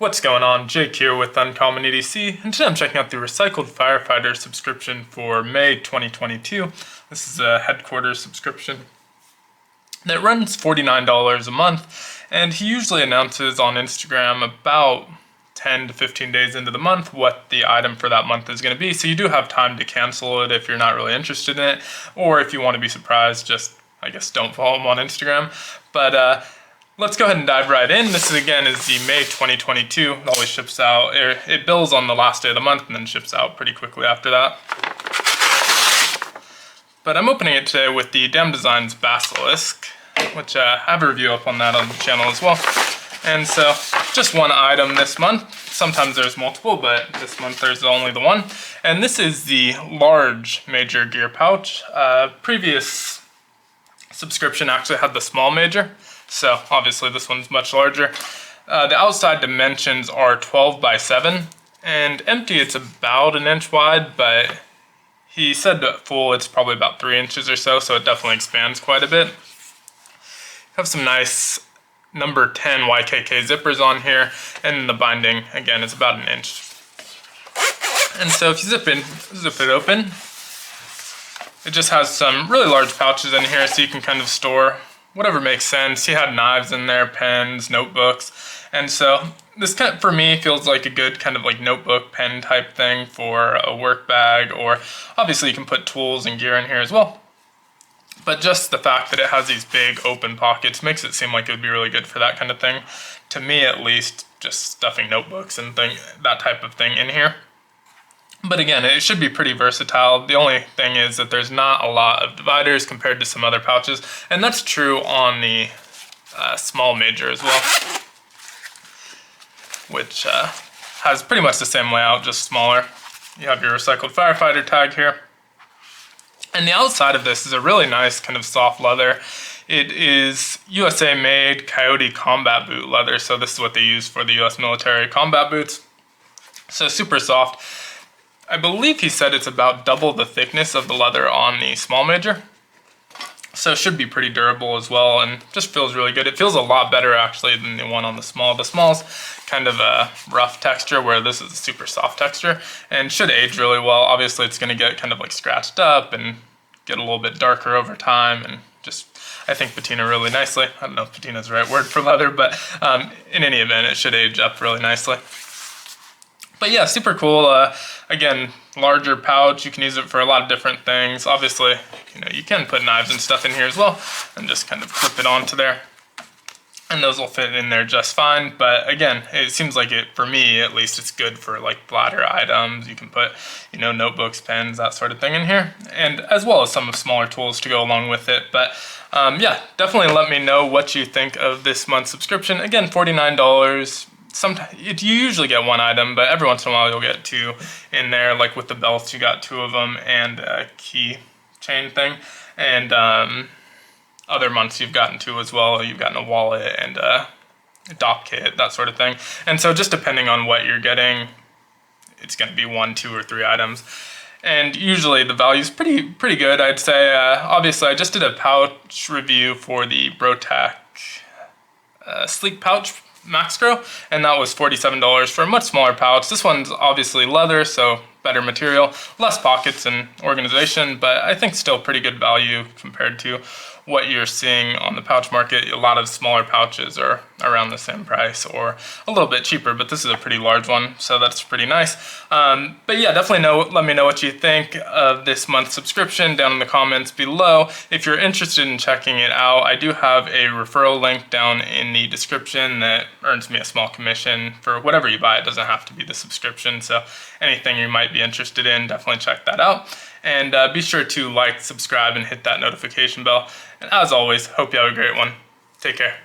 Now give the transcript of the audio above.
What's going on? Jake here with Uncommon EDC, and today I'm checking out the Recycled Firefighter subscription for May 2022. This is a headquarters subscription that runs $49 a month, and he usually announces on Instagram about 10 to 15 days into the month what the item for that month is going to be, so you do have time to cancel it if you're not really interested in it, or if you want to be surprised, just, I guess, don't follow him on Instagram. But let's go ahead and dive right in. This is the May 2022. It always ships out, it bills on the last day of the month and then ships out pretty quickly after that. But I'm opening it today with the Dam Designs Basilisk, which I have a review up on that on the channel as well. And so, just one item this month. Sometimes there's multiple, but this month there's only the one. And this is the large major gear pouch. Previous subscription actually had the small major. So obviously this one's much larger. The outside dimensions are 12 by 7, and empty it's about an inch wide, but he said that full it's probably about 3 inches or so, so it definitely expands quite a bit. Have some nice number 10 YKK zippers on here, and the binding again is about an inch. And so if you zip it open, it just has some really large pouches in here, so you can kind of store whatever makes sense. He had knives in there, pens, notebooks, and so this kind of, for me, feels like a good kind of like notebook, pen type thing for a work bag, or obviously you can put tools and gear in here as well. But just the fact that it has these big open pockets makes it seem like it would be really good for that kind of thing. To me at least, just stuffing notebooks and that type of thing in here. But again, it should be pretty versatile. The only thing is that there's not a lot of dividers compared to some other pouches, and that's true on the small major as well, which has pretty much the same layout, just smaller. You have your Recycled Firefighter tag here. And the outside of this is a really nice kind of soft leather. It is USA made Coyote combat boot leather, so this is what they use for the US military combat boots. So super soft. I believe he said it's about double the thickness of the leather on the small major. So it should be pretty durable as well, and just feels really good. It feels a lot better actually than the one on the small. The small's kind of a rough texture, where this is a super soft texture, and should age really well. Obviously it's gonna get kind of like scratched up and get a little bit darker over time, and just, I think, patina really nicely. I don't know if patina's the right word for leather, but in any event, it should age up really nicely. But yeah, super cool. Again, larger pouch, you can use it for a lot of different things. Obviously, you can put knives and stuff in here as well, and just kind of clip it onto there. And those will fit in there just fine. But again, it seems like it, for me at least, it's good for like bladder items. You can put, notebooks, pens, that sort of thing in here. And as well as some smaller tools to go along with it. But yeah, definitely let me know what you think of this month's subscription. Again, $49. Sometimes you usually get one item, but every once in a while you'll get two in there. Like with the belts, you got two of them, and a key chain thing. And other months you've gotten two as well. You've gotten a wallet and a DOP kit, that sort of thing. And so just depending on what you're getting, it's going to be 1, 2, or 3 items. And usually the value's pretty good, I'd say. Obviously, I just did a pouch review for the Brotec Sleek Pouch Max Grow, and that was $47 for a much smaller pouch. This one's obviously leather, so better material, less pockets and organization, but I think still pretty good value compared to what you're seeing on the pouch market. A lot of smaller pouches are around the same price or a little bit cheaper, but this is a pretty large one, so that's pretty nice. But yeah, definitely let me know what you think of this month's subscription down in the comments below. If you're interested in checking it out, I do have a referral link down in the description that earns me a small commission for whatever you buy. It doesn't have to be the subscription, so anything you might be interested in, definitely check that out. And be sure to like, subscribe, and hit that notification bell. And as always, hope you have a great one. Take care.